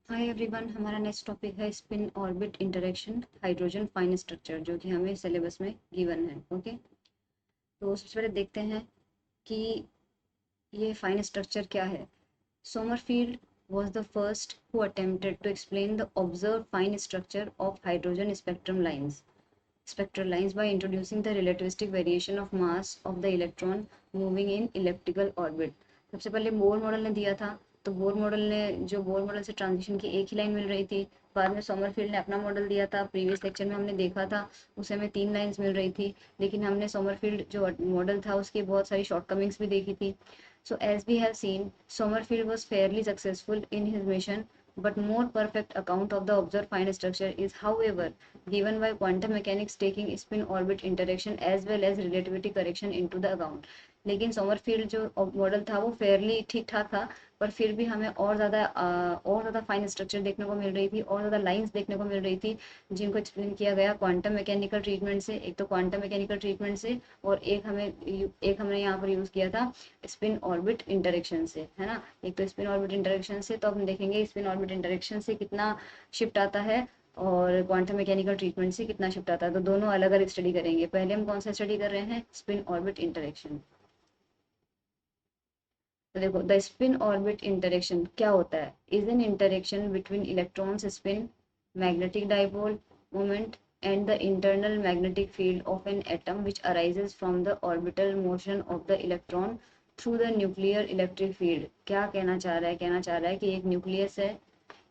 Hi everyone, हमारा next topic है spin orbit interaction hydrogen fine structure, जो कि हमें सिलेबस में गिवन है। ओके, तो सबसे पहले देखते हैं कि ये फाइन स्ट्रक्चर क्या है। Sommerfeld was the first who attempted to explain the observed fine structure of hydrogen spectral lines by introducing the relativistic variation of mass of the electron moving in elliptical orbit। सबसे पहले Bohr model ने दिया था, तो Bohr model से transition की एक ही line मिल रही थी। बाद में सोमरफील्ड ने अपना मॉडल दिया था, प्रीवियस लेक्चर में हमने देखा था, उसे हमें 3 लाइन्स मिल रही थी। लेकिन हमने सोमरफील्ड जो मॉडल था उसकी बहुत सारी शॉर्टकमिंग्स भी देखी थी। So as we have seen, Sommerfeld was fairly successful in his mission, but more perfect account of the observed fine structure is, however, given by quantum mechanics taking spin orbit interaction as well as relativity correction into the account। लेकिन Sommerfeld जो model था वो Fairlie ठीक ठाक था, पर फिर भी हमें और ज़्यादा फाइन स्ट्रक्चर देखने को मिल रही थी, और ज़्यादा लाइंस देखने को मिल रही थी, जिनको एक्सप्लेन किया गया क्वांटम मैकेनिकल ट्रीटमेंट से। एक तो क्वांटम मैकेनिकल ट्रीटमेंट से, और एक हमने यहाँ पर यूज़ किया था स्पिन ऑर्बिट इंटरेक्शन से, है ना। एक तो स्पिन ऑर्बिट इंटरेक्शन से, तो हम देखेंगे स्पिन ऑर्बिट इंटरेक्शन से कितना शिफ्ट आता है और क्वांटम मैकेनिकल ट्रीटमेंट से कितना शिफ्ट आता है। तो दोनों अलग अलग स्टडी करेंगे। पहले हम कौन सा स्टडी कर रहे हैं? Spin orbit interaction. तो देखो, द स्पिन ऑर्बिट इंटरेक्शन क्या होता है? Is an interaction between electrons spin, magnetic dipole moment and the internal magnetic field of an atom which arises from the orbital motion of the electron through the nuclear electric field। क्या कहना चाह रहा है? कहना चाह रहा है कि एक न्यूक्लियस है,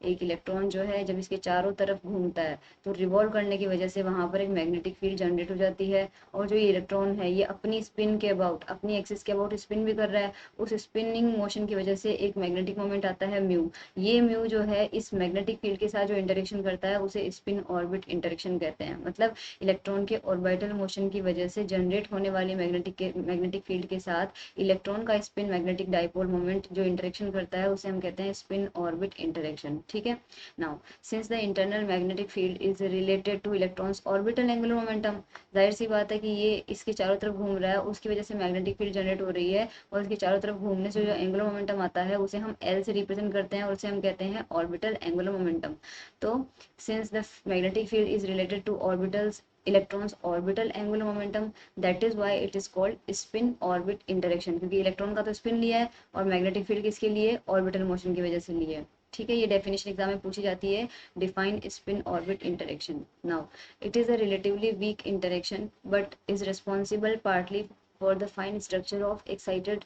एक इलेक्ट्रॉन जो है जब इसके चारों तरफ घूमता है तो रिवॉल्व करने की वजह से वहां पर एक मैग्नेटिक फील्ड जनरेट हो जाती है, और जो ये इलेक्ट्रॉन है ये अपनी स्पिन के अबाउट, अपनी एक्सिस के अबाउट स्पिन भी कर रहा है। उस स्पिनिंग मोशन की वजह से एक मैग्नेटिक मोमेंट आता है म्यू। ये म्यू जो है इस मैग्नेटिक फील्ड के साथ जो इंटरेक्शन करता है उसे स्पिन ऑर्बिट इंटरेक्शन कहते हैं। मतलब इलेक्ट्रॉन के ऑर्बिटल मोशन की वजह से जनरेट होने वाली मैग्नेटिक फील्ड के साथ इलेक्ट्रॉन का स्पिन मैग्नेटिक डाइपोल मोमेंट जो इंटरेक्शन करता है उसे हम कहते हैं स्पिन ऑर्बिट इंटरेक्शन। ठीक है। Now since the internal magnetic field is related two electrons orbital angular momentum, जाहिर सी बात है कि ये इसके चारों तरफ घूम रहा है, उसकी वजह से मैग्नेटिक फील्ड जनरेट हो रही है, और इसके चारों तरफ घूमने से जो एंगुलर मोमेंटम आता है उसे हम एल से रिप्रेजेंट करते हैं, और उसे हम कहते हैं ऑर्बिटल एंगुलर मोमेंटम। तो since the magnetic field is related two orbitals electrons orbital angular momentum, that is why it is called spin orbit interaction, क्योंकि इलेक्ट्रॉन का तो स्पिन लिया है और मैग्नेटिक फील्ड किसके लिए? ऑर्बिटल मोशन की वजह से लिए। ठीक है, ये डेफिनेशन एग्जाम में पूछी जाती है। Define spin orbit interaction. Now it is a relatively weak interaction but is responsible partly for the fine structure of excited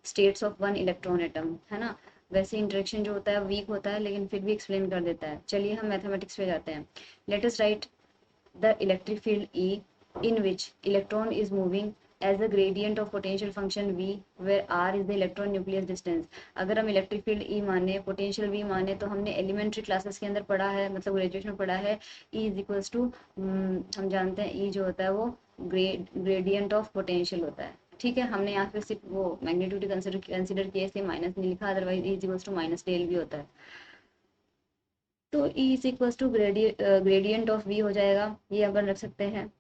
states of one electron atom, है ना। वैसे इंटरेक्शन जो होता है वीक होता है, लेकिन फिर भी एक्सप्लेन कर देता है। चलिए हम मैथमेटिक्स पे जाते हैं। Let us right the electric field E in which electron is moving as the gradient of potential function V, where R is the electron nucleus distance। अगर हम इलेक्ट्रिक फील्ड E माने, पोटेंशियल V माने, तो हमने elementary classes के अंदर पढ़ा है, मतलब ग्रेजुएशन में पढ़ा है, E इज इक्वल्स टू, हम जानते हैं E जो होता है वो ग्रेडियंट ऑफ पोटेंशियल होता है। ठीक है, हमने यहाँ पे सिर्फ वो मैग्नीट्यूड कंसिडर किया, इसलिए माइनस नहीं लिखा, otherwise E is equals to minus del भी होता है। तो E is equals to gradient of V हो जाएगा, ये अपन रख सकते हैं।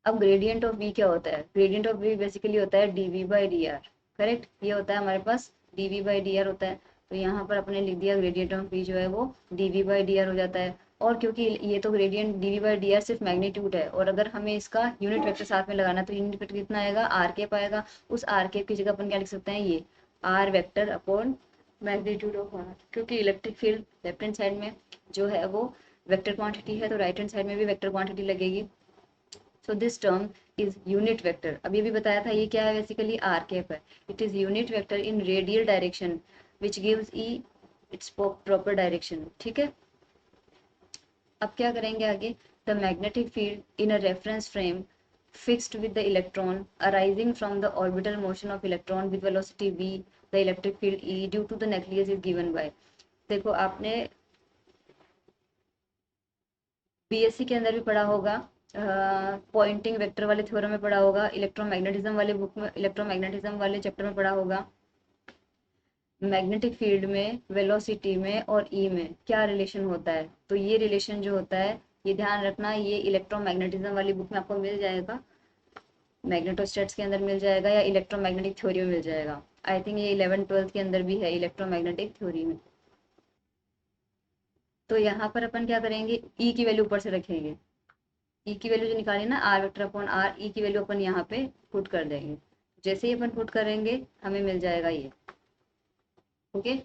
अब ग्रेडियंट ऑफ V क्या होता है? ग्रेडियंट ऑफ V बेसिकली होता है dV by D R. Correct, ये होता है हमारे पास dV बाई डी आर होता है। तो यहाँ पर अपने लिख दिया ग्रेडियंट ऑफ V जो है वो dV बाई डी आर हो जाता है। और क्योंकि ये तो gradient dV by D R सिर्फ मैग्नीट्यूड है, और अगर हमें इसका यूनिट वेक्टर साथ में लगाना तो यूनिट वेक्टर कितना आएगा? आर केप आएगा। उस आर केप की जगह अपन क्या लिख सकते हैं? ये R vector upon magnitude of R, क्योंकि electric field left hand side में जो है वो वेक्टर क्वांटिटी है, तो राइट हैंड साइड में भी वेक्टर क्वांटिटी लगेगी। So this term is unit vector. अभी भी बताया था ये क्या है? बेसिकली आर कैप है। It is unit vector in radial direction which gives E it's proper direction. ठीक है, अब क्या करेंगे आगे? The magnetic field in a reference frame fixed with the electron arising from the orbital motion of electron with velocity v, the electric field E due to the nucleus is given by। देखो, आपने BSc के अंदर भी पढ़ा होगा, Poynting vector वाले theorem में पढ़ा होगा, इलेक्ट्रोमैग्नेटिज्म वाले बुक में, इलेक्ट्रोमैग्नेटिज्म वाले चैप्टर में पढ़ा होगा। मैग्नेटिक फील्ड में, वेलोसिटी में और ई में क्या रिलेशन होता है? तो ये रिलेशन जो होता है, ये ध्यान रखना, ये इलेक्ट्रोमैग्नेटिज्म वाली बुक में आपको मिल जाएगा, मैग्नेटोस्टेट्स के अंदर मिल जाएगा, या इलेक्ट्रोमैग्नेटिक थ्योरी में मिल जाएगा। आई थिंक ये 11th 12th के अंदर भी है, इलेक्ट्रोमैग्नेटिक थ्योरी में। तो यहाँ पर अपन क्या करेंगे, ई की वैल्यू ऊपर से रखेंगे। ई की वैल्यू जो निकाली ना, आर वेक्टर अपॉन आर, ई की वैल्यू अपन यहाँ पे पुट कर देंगे। जैसे ही अपन पुट करेंगे हमें मिल जाएगा ये। Okay,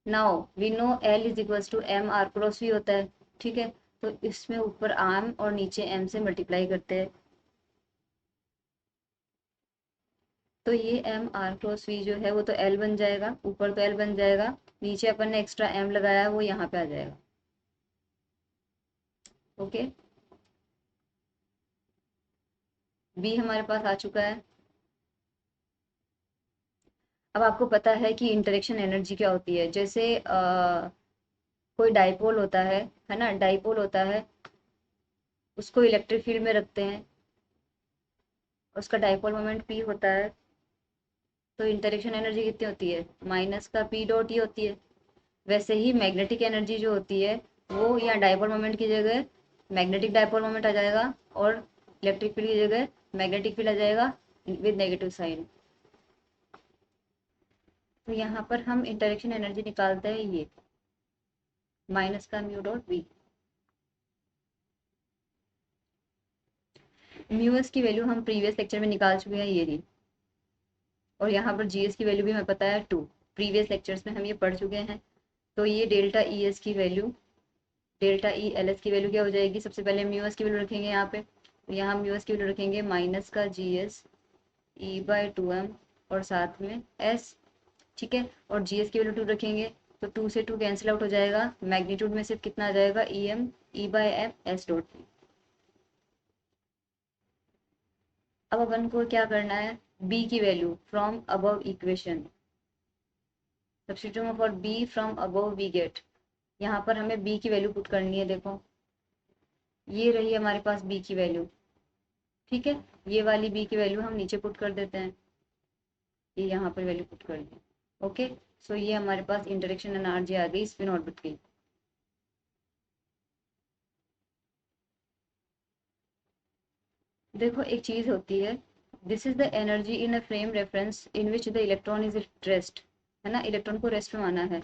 now we know L is equals to M R cross V होता है। ठीक है, तो इसमें ऊपर आर और नीचे एम से मल्टीप्लाई करते हैं। तो ये एम आर क्रॉस वी जो है वो तो एल बन जाएगा, ऊपर तो एल बन जाएगा, नीचे अपन ने एक्स्ट्रा एम लगाया है वो यहाँ पे आ जाएगा। ओके, बी हमारे पास आ चुका है। अब आपको पता है कि इंटरेक्शन एनर्जी क्या होती है। जैसे कोई डाइपोल होता है ना, डाइपोल होता है, उसको इलेक्ट्रिक फील्ड में रखते हैं, उसका डाइपोल मोमेंट पी होता है, तो इंटरेक्शन एनर्जी कितनी होती है, माइनस का पी डॉट ई होती है। वैसे ही मैग्नेटिक एनर्जी जो होती है वो यहाँ डाइपोल मोमेंट की जगह मैग्नेटिक डाइपोल मोमेंट आ जाएगा, और इलेक्ट्रिक फील्ड की जगह मैग्नेटिक फील्ड आ जाएगा विद नेगेटिव साइन। तो यहाँ पर हम इंटरेक्शन एनर्जी निकालते हैं ये माइनस का mu dot V. Mu S की वैल्यू हम प्रीवियस लेक्चर में निकाल चुके हैं, ये रही। और यहाँ पर जी एस की वैल्यू भी हमें पता है 2, प्रीवियस लेक्चर्स में हम ये पढ़ चुके हैं। तो ये डेल्टा ई एस की value, delta E L S की वैल्यू क्या हो जाएगी, सबसे पहले म्यू एस की वैल्यू रखेंगे यहाँ पे। तो यहाँ म्यू एस की वैल्यू रखेंगे माइनस का G S E bye 2m और साथ में एस। ठीक है, और जी एस की वैल्यू 2 रखेंगे, तो 2 से 2 कैंसिल आउट हो जाएगा, मैग्नीट्यूड में सिर्फ कितना आ जाएगा, E M E by M S dot. अब अपन को क्या करना है, बी की value from above equation, substitute for B from above we get. यहाँ पर हमें बी की वैल्यू पुट करनी है। देखो ये रही हमारे पास बी की वैल्यू। ठीक है, ये वाली बी की वैल्यू हम नीचे पुट कर देते हैं, ये यहाँ पर वैल्यू पुट कर दी। ओके, सो ये हमारे पास इंटरेक्शन एनर्जी आ गई स्पिन ऑर्बिट की। देखो एक चीज होती है, this is the energy in a frame reference in which the electron is rest, है ना, इलेक्ट्रॉन को रेस्ट में आना है।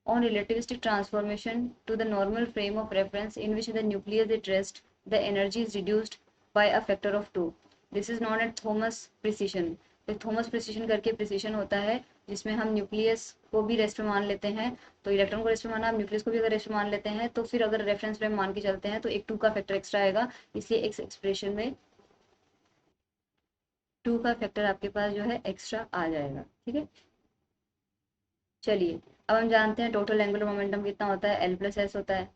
On relativistic transformation to the normal frame of reference in which the nucleus is rest, the energy is reduced by a factor of 2। This is known at Thomas precession. तो Thomas precession करके precession होता है जिसमें हम nucleus को भी rest में मान लेते हैं। तो इलेक्ट्रॉन को रेस्ट में माना, न्यूक्लियस को भी अगर रेस्ट में मान लेते हैं, तो फिर अगर रेफरेंस फ्रेम मान के चलते हैं तो एक 2 का फैक्टर एक्स्ट्रा आएगा, इसलिए इस एक्सप्रेशन में 2 का फैक्टर आपके पास जो है एक्स्ट्रा आ जाएगा। ठीक है, चलिए अब हम जानते हैं टोटल एंगुलर मोमेंटम कितना होता है, एल प्लस एस होता है।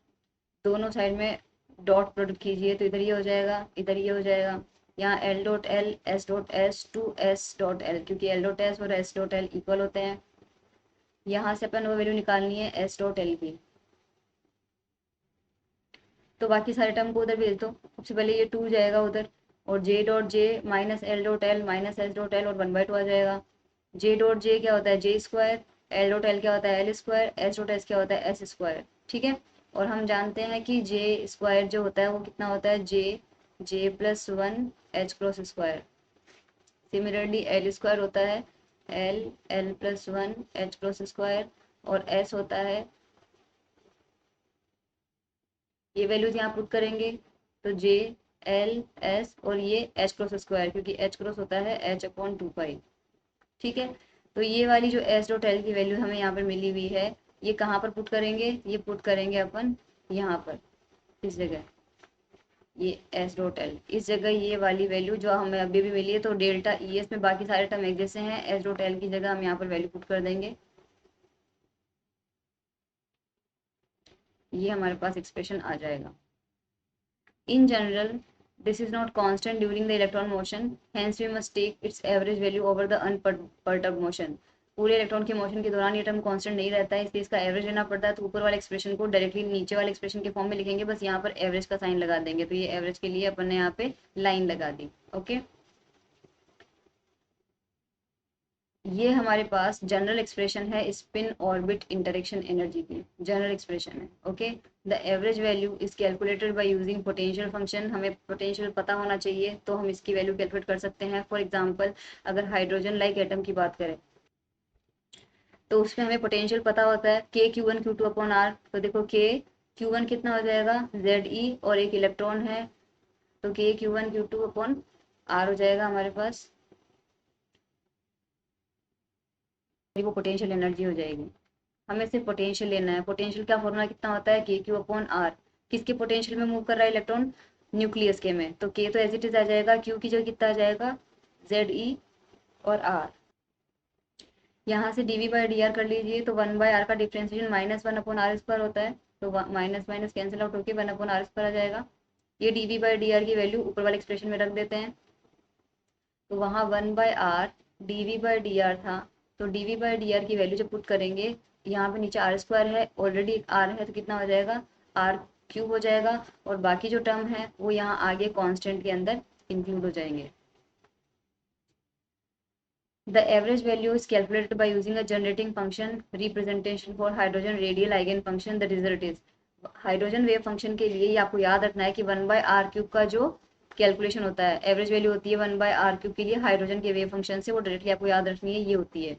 दोनों साइड में डॉट प्रोडक्ट कीजिए, तो इधर ये हो जाएगा, इधर ये हो जाएगा। यहाँ L dot L S dot S two S dot L, क्योंकि एल डॉट एस और एस डॉट एल इक्वल होते हैं। यहाँ से अपन वो वैल्यू निकालनी है एस डॉट एल की। तो बाकी सारे टर्म को उधर भेज दो, सबसे पहले ये 2 जाएगा उधर, और J dot J minus L dot L minus S dot L और 1/2 आ जाएगा। जे डॉट जे क्या होता है, J square, L dot L क्या होता है, L square, S dot S क्या होता है, एस स्क्वायर। ठीक है, और हम जानते हैं कि जे स्क्वायर जो होता है वो कितना होता है, J J plus 1 H cross square. Similarly L square होता है L L plus 1 H cross square, और एस होता है, ये वैल्यूज यहाँ पुट करेंगे, तो जे एल एस और ये एच क्रॉस स्क्वायर, क्योंकि एच क्रॉस होता है एच अपॉन 2 पाई। ठीक है, तो ये वाली जो एस डॉट एल की वैल्यू हमें यहाँ पर मिली हुई है, ये कहाँ पर पुट करेंगे, ये पुट करेंगे अपन यहाँ पर, इस जगह, ये एस डॉट एल इस जगह, ये वाली वैल्यू जो हमें अभी भी मिली है। तो डेल्टा ई एस में बाकी सारे टर्म एक जैसे हैं, एस डॉट एल की जगह हम यहाँ पर वैल्यू पुट कर देंगे। ये हमारे पास एक्सप्रेशन आ जाएगा। In general, this is not constant during the electron motion, hence we must take its average value over the unperturbed motion. पूरे इलेक्ट्रॉन के मोशन के दौरान ये टर्म कांस्टेंट नहीं रहता है, इसलिए इसका एवरेज लेना पड़ता है। तो ऊपर वाले एक्सप्रेशन को डायरेक्टली नीचे वाले एक्सप्रेशन के फॉर्म में लिखेंगे, बस यहाँ पर एवरेज का साइन लगा देंगे। तो ये एवरेज के लिए अपन ने यहाँ पे लाइन लगा दी। ओके, ये हमारे पास जनरल एक्सप्रेशन है स्पिन ऑर्बिट इंटरेक्शन एनर्जी की, जनरल एक्सप्रेशन है। Okay, the average value is calculated by using potential function. हमें पोटेंशियल पता होना चाहिए तो हम इसकी वैल्यू कैलकुलेट कर सकते हैं। फॉर एग्जांपल अगर हाइड्रोजन लाइक एटम की बात करें, तो उसमें हमें पोटेंशियल पता होता है K Q one Q two upon R. तो देखो के क्यू वन कितना हो जाएगा जेड ई, और एक इलेक्ट्रॉन है तो K Q one Q two upon R हो जाएगा हमारे पास, वो पोटेंशियल एनर्जी हो जाएगी। हमें सिर्फ पोटेंशियल लेना है। पोटेंशियल का फॉर्मूला कितना होता है के क्यू अपॉन आर। किसके पोटेंशियल में मूव कर रहा है इलेक्ट्रॉन, न्यूक्लियस के में, तो के तो एज इट इज आ जाएगा, क्यू की जगह कितना आ जाएगा जेड ई और आर। यहाँ से dv बाई डी आर कर लीजिए, तो 1/r का डिफ्रेंशिएशन -1/r² होता है, तो माइनस माइनस कैंसिल आउट होकर 1/r² आ जाएगा। ये dv बाई डी आर की वैल्यू ऊपर वाले एक्सप्रेशन में रख देते हैं, तो वहाँ 1/r dv by D R था, तो dv बाई डी आर की वैल्यू जब पुट करेंगे, यहाँ पे नीचे r² है, ऑलरेडी एक r है, तो कितना हो जाएगा r³ हो जाएगा, और बाकी जो टर्म है वो यहाँ आगे कॉन्स्टेंट के अंदर इंक्लूड हो जाएंगे। The average value is calculated by using a generating function representation for hydrogen radial eigenfunction. The result is hydrogen wave function के लिए ये आपको याद रखना है कि 1/r³ का जो कैलकुलेशन होता है, एवरेज वैल्यू होती है 1/r³ के लिए हाइड्रोजन के वेव फंक्शन से, वो डायरेक्टली आपको याद रखनी है, ये होती है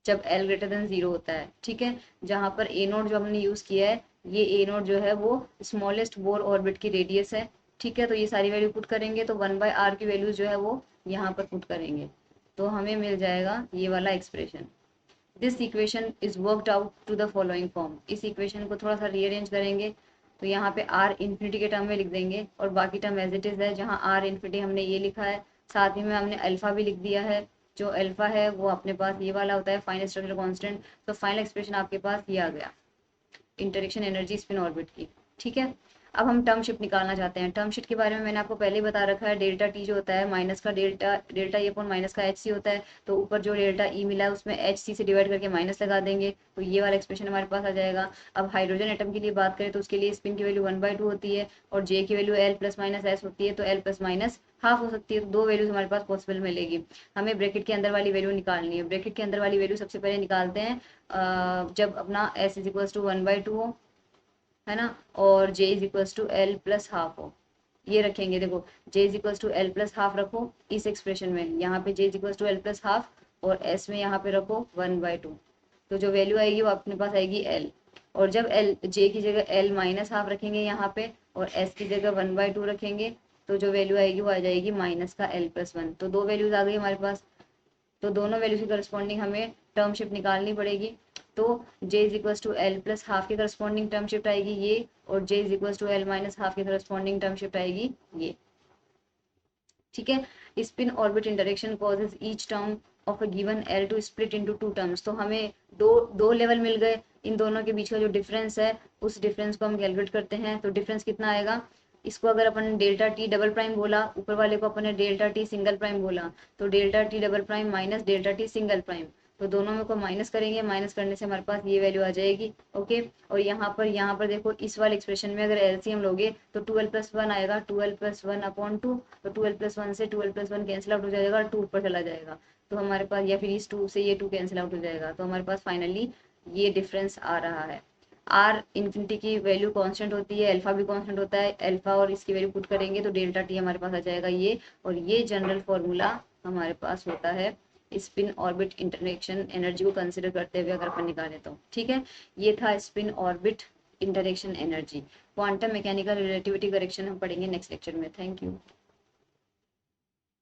जब L ग्रेटर देन 0 होता है। ठीक है, जहाँ पर ए नोट जो हमने यूज किया है, ये ए नोट जो है वो स्मॉलेस्ट बोर ऑर्बिट की रेडियस है। ठीक है, तो ये सारी वैल्यू पुट करेंगे, तो 1/r की वैल्यू जो है वो यहाँ पर पुट करेंगे, तो हमें मिल जाएगा ये वाला expression. This equation is worked out to the following form. इस इक्वेशन को थोड़ा सा रीअरेंज करेंगे, तो यहाँ पे r इन्फिनिटी के टर्म में लिख देंगे, और बाकी टर्म एज इट इज है, जहाँ r इन्फिनिटी हमने ये लिखा है, साथ ही में हमने अल्फा भी लिख दिया है। जो अल्फा है वो अपने पास ये वाला होता है फाइनल स्ट्रक्चरल कांस्टेंट। तो फाइनल एक्सप्रेशन आपके पास ये आ गया इंटरेक्शन एनर्जी स्पिन ऑर्बिट की। ठीक है, अब हम टर्म शिफ्ट निकालना चाहते हैं। टर्म शिफ्ट के बारे में मैंने आपको पहले ही बता रखा है, डेल्टा टी जो होता है माइनस का डेल्टा ई अपॉन माइनस का एच सी होता है, तो ऊपर जो डेल्टा ई मिला है उसमें एच सी से डिवाइड करके माइनस लगा देंगे, तो ये वाला एक्सप्रेशन हमारे पास आ जाएगा। अब हाइड्रोजन एटम के लिए बात करें तो उसके लिए स्पिन की वैल्यू 1/2 होती है, और जे की value L plus minus S होती है, तो एल प्लस माइनस हाफ हो सकती है, तो दो वैल्यूज हमारे पास पॉसिबल मिलेगी। हमें ब्रैकेट के अंदर वाली वैल्यू निकालनी है। ब्रैकेट के अंदर वाली वैल्यू सबसे पहले निकालते हैं जब अपना एस इज इक्वल टू 1/2 हो, है ना, और j is equal to L plus half हो। ये रखेंगे, देखो j is equal to L plus half रखो इस एक्सप्रेशन में, यहाँ पे j is equal to L plus half, और s में यहाँ पे रखो 1/2, तो जो वैल्यू आएगी वो अपने पास आएगी l। और जब l j की जगह l माइनस हाफ रखेंगे यहाँ पे, और s की जगह 1/2 रखेंगे, तो जो वैल्यू आएगी वो आ जाएगी माइनस का l प्लस 1। तो दो वैल्यूज आ गई हमारे पास, तो दोनों वैल्यूज की करस्पॉन्डिंग हमें टर्म शिफ्ट निकालनी पड़ेगी। तो j is equal to L plus half की करस्पॉन्डिंग टर्म शिफ्ट आएगी ये, और j is equal to L minus half की करस्पॉन्डिंग टर्म शिफ्ट आएगी ये। ठीक है, spin orbit interaction causes each term of a given L to split into two terms. तो हमें दो लेवल मिल गए, इन दोनों के बीच का जो डिफरेंस है उस डिफरेंस को हम कैलकुलेट करते हैं। तो डिफरेंस कितना आएगा, इसको अगर अपन डेल्टा टी डबल प्राइम बोला, ऊपर वाले को अपन ने डेल्टा टी सिंगल प्राइम बोला, तो delta T double prime minus delta T single prime, तो दोनों में को माइनस करेंगे, माइनस करने से हमारे पास ये वैल्यू आ जाएगी। ओके, और यहाँ पर देखो इस वाले एक्सप्रेशन में अगर एलसीएम लोगे तो 12+1 आएगा, 12+1/2, तो 12+1 से 12+1 कैंसिल आउट हो जाएगा, 2 ऊपर चला जाएगा, तो हमारे पास, या फिर इस 2 से ये 2 कैंसिल आउट हो जाएगा, तो हमारे पास फाइनली ये डिफरेंस आ रहा है। आर इन्फिनिटी की वैल्यू कांस्टेंट होती है, अल्फा भी कांस्टेंट होता है, अल्फा और इसकी वैल्यू पुट करेंगे तो डेल्टा टी हमारे पास आ जाएगा ये, और ये जनरल फॉर्मूला हमारे पास होता है स्पिन ऑर्बिट इंटरेक्शन एनर्जी को कंसिडर करते हुए अगर अपन निकालें तो। ठीक है, ये था spin orbit interaction energy. Quantum mechanical relativity correction हम पढ़ेंगे नेक्स्ट लेक्चर में। Thank you.